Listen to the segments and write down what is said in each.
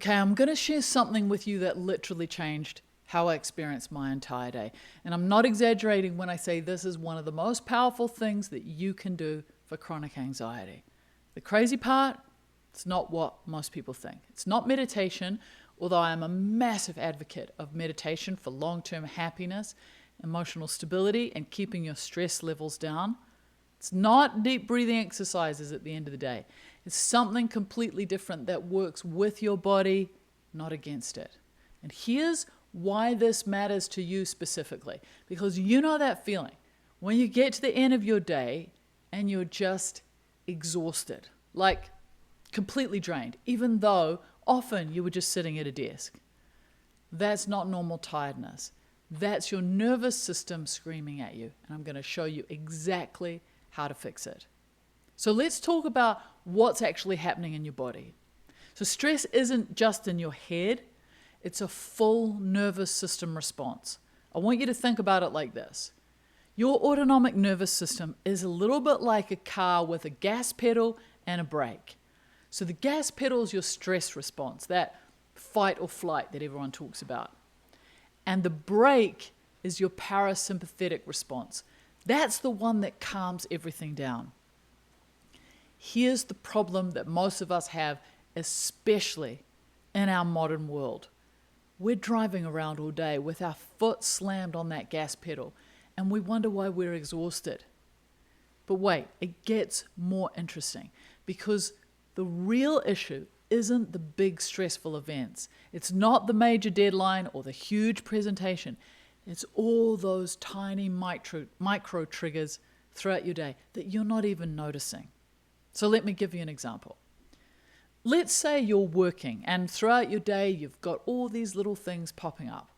Okay, I'm going to share something with you that literally changed how I experienced my entire day. And I'm not exaggerating when I say this is one of the most powerful things that you can do for chronic anxiety. The crazy part, it's not what most people think. It's not meditation, although I am a massive advocate of meditation for long-term happiness, emotional stability, and keeping your stress levels down. It's not deep breathing exercises at the end of the day. It's something completely different that works with your body, not against it. And here's why this matters to you specifically. Because you know that feeling when you get to the end of your day and you're just exhausted, like completely drained, even though often you were just sitting at a desk. That's not normal tiredness. That's your nervous system screaming at you. And I'm going to show you exactly how to fix it. So let's talk about what's actually happening in your body. So stress isn't just in your head, it's a full nervous system response. I want you to think about it like this. Your autonomic nervous system is a little bit like a car with a gas pedal and a brake. So the gas pedal is your stress response, that fight or flight that everyone talks about. And the brake is your parasympathetic response. That's the one that calms everything down. Here's the problem that most of us have, especially in our modern world. We're driving around all day with our foot slammed on that gas pedal, and we wonder why we're exhausted. But wait, it gets more interesting, because the real issue isn't the big stressful events. It's not the major deadline or the huge presentation. It's all those tiny micro triggers throughout your day that you're not even noticing. So let me give you an example. Let's say you're working and throughout your day you've got all these little things popping up.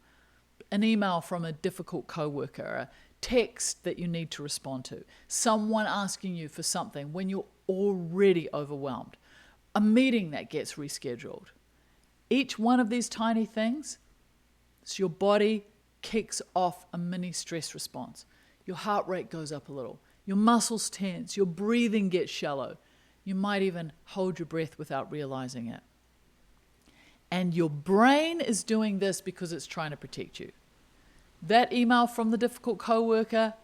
An email from a difficult coworker, a text that you need to respond to, someone asking you for something when you're already overwhelmed, a meeting that gets rescheduled. Each one of these tiny things, so your body kicks off a mini stress response. Your heart rate goes up a little, your muscles tense, your breathing gets shallow. You might even hold your breath without realizing it. And your brain is doing this because it's trying to protect you. That email from the difficult coworker,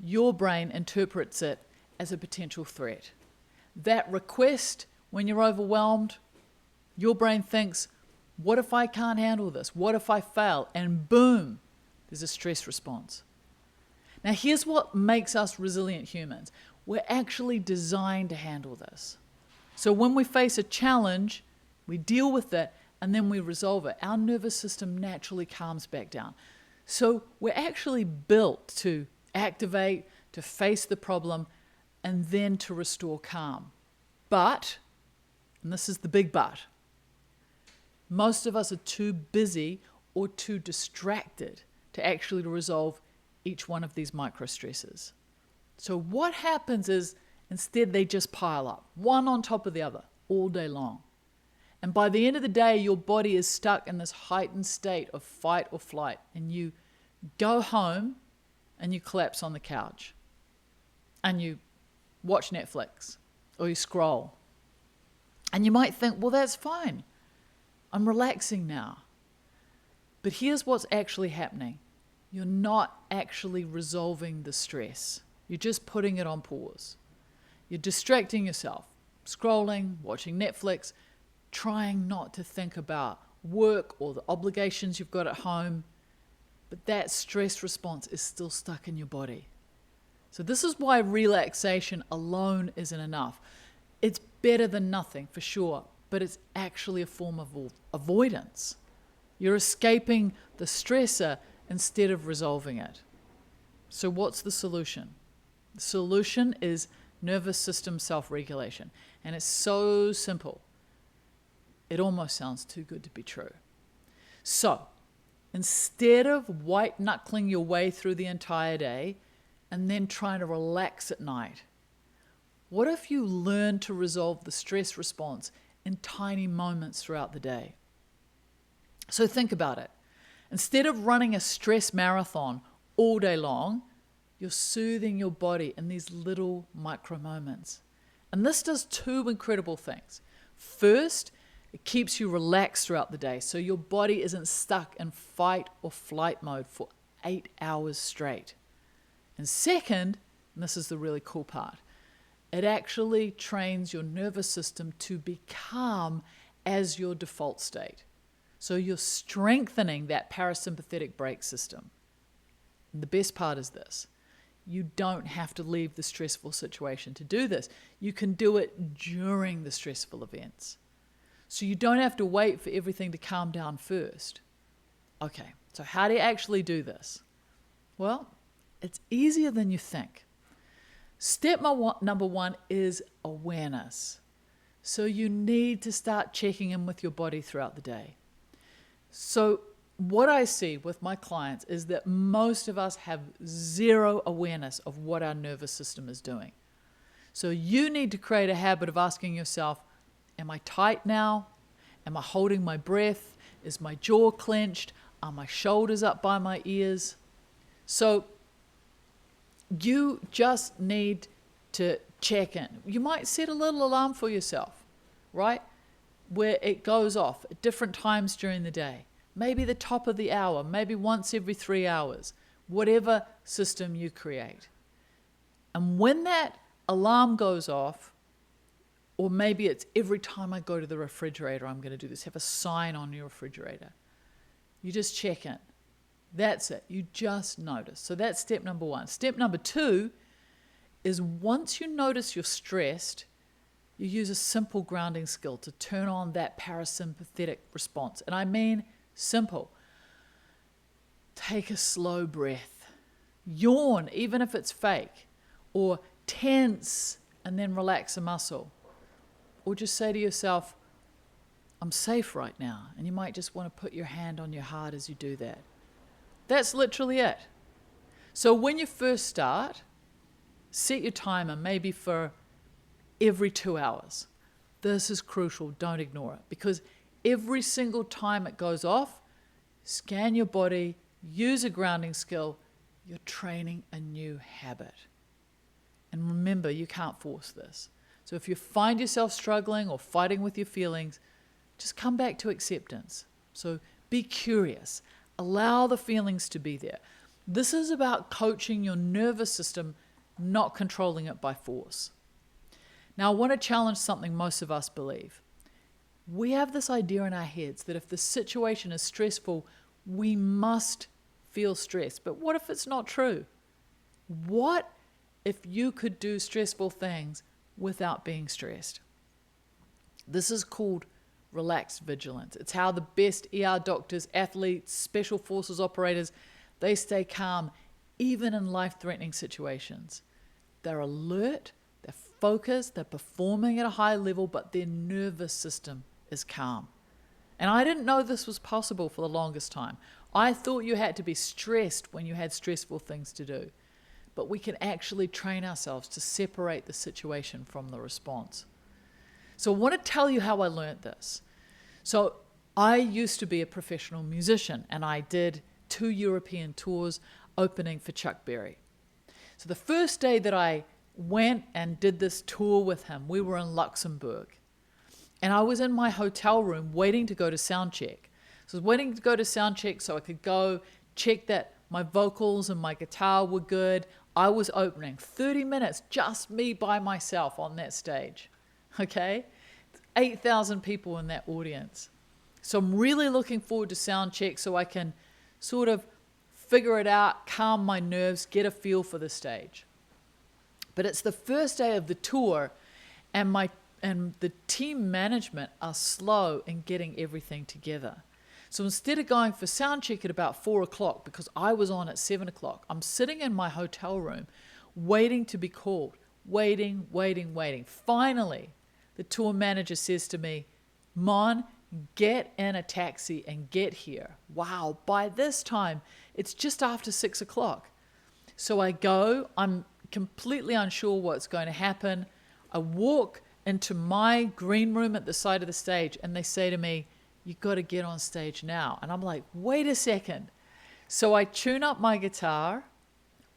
your brain interprets it as a potential threat. That request, when you're overwhelmed, your brain thinks, what if I can't handle this? What if I fail? And boom, there's a stress response. Now here's what makes us resilient humans. We're actually designed to handle this. So when we face a challenge, we deal with it and then we resolve it. Our nervous system naturally calms back down. So we're actually built to activate, to face the problem, and then to restore calm. But, and this is the big but, most of us are too busy or too distracted to actually resolve each one of these micro stresses. So what happens is instead they just pile up, one on top of the other, all day long. And by the end of the day, your body is stuck in this heightened state of fight or flight, and you go home and you collapse on the couch and you watch Netflix or you scroll. And you might think, well, that's fine. I'm relaxing now. But here's what's actually happening. You're not actually resolving the stress. You're just putting it on pause. You're distracting yourself, scrolling, watching Netflix, trying not to think about work or the obligations you've got at home. But that stress response is still stuck in your body. So this is why relaxation alone isn't enough. It's better than nothing, for sure, but it's actually a form of avoidance. You're escaping the stressor instead of resolving it. So what's the solution? The solution is nervous system self-regulation. And it's so simple. It almost sounds too good to be true. So, instead of white-knuckling your way through the entire day and then trying to relax at night, what if you learn to resolve the stress response in tiny moments throughout the day? So think about it. Instead of running a stress marathon all day long, you're soothing your body in these little micro moments. And this does two incredible things. First, It keeps you relaxed throughout the day so your body isn't stuck in fight or flight mode for 8 hours straight. And second, and this is the really cool part, it actually trains your nervous system to be calm as your default state. So you're strengthening that parasympathetic brake system. And the best part is this. You don't have to leave the stressful situation to do this. You can do it during the stressful events. So you don't have to wait for everything to calm down first. Okay, so how do you actually do this? Well, it's easier than you think. Step number one is awareness. So you need to start checking in with your body throughout the day. So what I see with my clients is that most of us have zero awareness of what our nervous system is doing. So you need to create a habit of asking yourself, am I tight now? Am I holding my breath? Is my jaw clenched? Are my shoulders up by my ears? So you just need to check in. You might set a little alarm for yourself, right? Where it goes off at different times during the day. Maybe the top of the hour, maybe once every 3 hours, whatever system you create. And when that alarm goes off, or maybe it's every time I go to the refrigerator, I'm going to do this, have a sign on your refrigerator. You just check in. That's it. You just notice. So that's step number one. Step number two is once you notice you're stressed, you use a simple grounding skill to turn on that parasympathetic response. And I mean simple. Take a slow breath. Yawn, even if it's fake. Or tense and then relax a muscle. Or just say to yourself, I'm safe right now. And you might just want to put your hand on your heart as you do that. That's literally it. So when you first start, set your timer maybe for every 2 hours. This is crucial. Don't ignore it. Because every single time it goes off, scan your body, use a grounding skill, you're training a new habit. And remember, you can't force this. So if you find yourself struggling or fighting with your feelings, just come back to acceptance. So be curious. Allow the feelings to be there. This is about coaching your nervous system, not controlling it by force. Now, I want to challenge something most of us believe. We have this idea in our heads that if the situation is stressful, we must feel stressed. But what if it's not true? What if you could do stressful things without being stressed? This is called relaxed vigilance. It's how the best ER doctors, athletes, special forces operators, they stay calm even in life-threatening situations. They're alert, they're focused, they're performing at a high level, but their nervous system is calm. And I didn't know this was possible for the longest time. I thought you had to be stressed when you had stressful things to do. But we can actually train ourselves to separate the situation from the response. So I want to tell you how I learned this. So I used to be a professional musician, and I did 2 European tours opening for Chuck Berry. So the first day that I went and did this tour with him, we were in Luxembourg. And I was in my hotel room waiting to go to sound check. So I was waiting to go to sound check so I could go check that my vocals and my guitar were good. I was opening 30 minutes, just me by myself on that stage. Okay? 8,000 people in that audience. So I'm really looking forward to sound check so I can sort of figure it out, calm my nerves, get a feel for the stage. But it's the first day of the tour, and the team management are slow in getting everything together. So instead of going for sound check at about 4 o'clock, because I was on at 7 o'clock, I'm sitting in my hotel room waiting to be called, waiting. Finally, the tour manager says to me, Mon, get in a taxi and get here. Wow, by this time, it's just after 6 o'clock. So I go, I'm completely unsure what's going to happen. I walk into my green room at the side of the stage, and they say to me, you got to get on stage now. And I'm like, wait a second. So I tune up my guitar.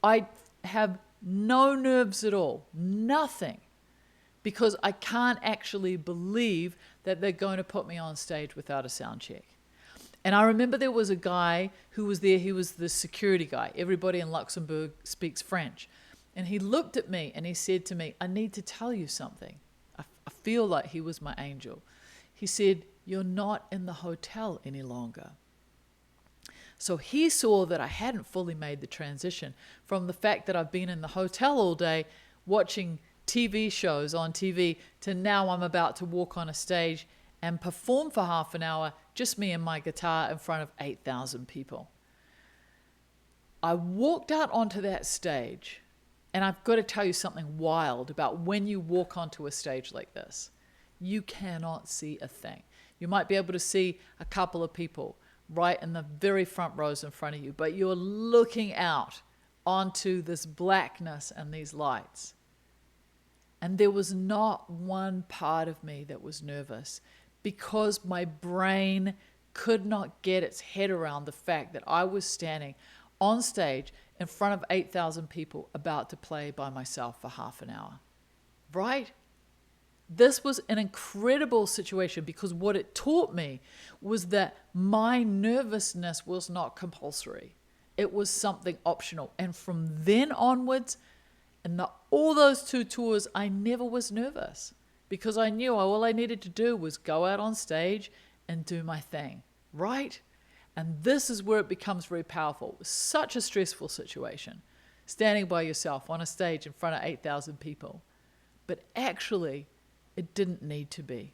I have no nerves at all, nothing, because I can't actually believe that they're going to put me on stage without a sound check. And I remember there was a guy who was there. He was the security guy. Everybody in Luxembourg speaks French. And he looked at me and he said to me, I need to tell you something. I feel like he was my angel. He said, you're not in the hotel any longer. So he saw that I hadn't fully made the transition from the fact that I've been in the hotel all day watching TV shows on TV to now I'm about to walk on a stage and perform for half an hour, just me and my guitar in front of 8,000 people. I walked out onto that stage, and I've got to tell you something wild about when you walk onto a stage like this. You cannot see a thing. You might be able to see a couple of people right in the very front rows in front of you, but you're looking out onto this blackness and these lights. And there was not one part of me that was nervous, because my brain could not get its head around the fact that I was standing on stage in front of 8,000 people about to play by myself for half an hour. Right? This was an incredible situation, because what it taught me was that my nervousness was not compulsory. It was something optional. And from then onwards, in all those 2 tours, I never was nervous, because I knew all I needed to do was go out on stage and do my thing, right? And this is where it becomes very powerful. It was such a stressful situation, standing by yourself on a stage in front of 8,000 people. But actually, it didn't need to be.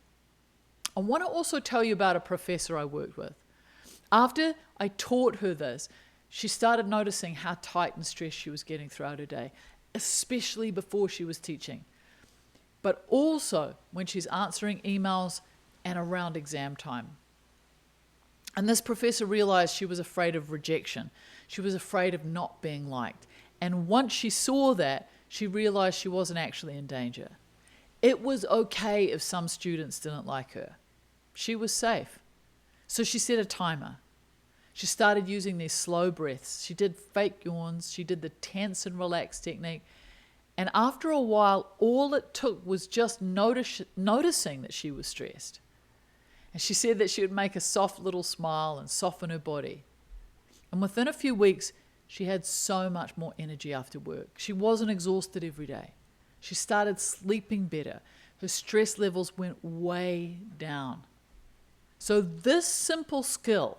I want to also tell you about a professor I worked with. After I taught her this, she started noticing how tight and stressed she was getting throughout her day, especially before she was teaching, but also when she's answering emails and around exam time. And this professor realized she was afraid of rejection. She was afraid of not being liked. And once she saw that, she realized she wasn't actually in danger. It was okay if some students didn't like her. She was safe. So she set a timer. She started using these slow breaths. She did fake yawns. She did the tense and relax technique. And after a while, all it took was just noticing that she was stressed. And she said that she would make a soft little smile and soften her body. And within a few weeks, she had so much more energy after work. She wasn't exhausted every day. She started sleeping better. Her stress levels went way down. So this simple skill,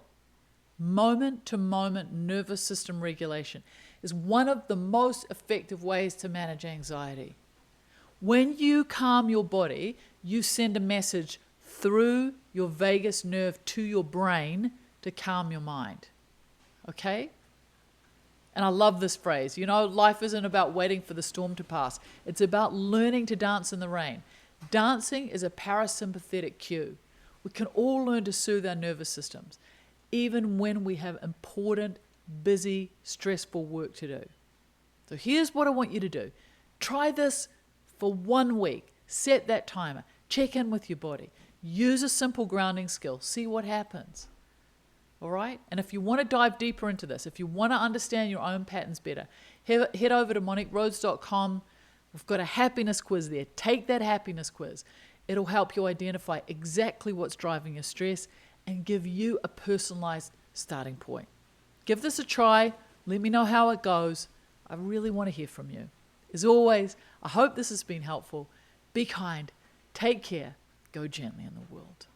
moment-to-moment nervous system regulation, is one of the most effective ways to manage anxiety. When you calm your body, you send a message through your vagus nerve to your brain to calm your mind. Okay? And I love this phrase. You know, life isn't about waiting for the storm to pass. It's about learning to dance in the rain. Dancing is a parasympathetic cue. We can all learn to soothe our nervous systems, even when we have important, busy, stressful work to do. So here's what I want you to do. Try this for 1 week. Set that timer. Check in with your body. Use a simple grounding skill. See what happens. All right? And if you want to dive deeper into this, if you want to understand your own patterns better, head over to moniquerhodes.com. We've got a happiness quiz there. Take that happiness quiz. It'll help you identify exactly what's driving your stress and give you a personalized starting point. Give this a try. Let me know how it goes. I really want to hear from you. As always, I hope this has been helpful. Be kind. Take care. Go gently in the world.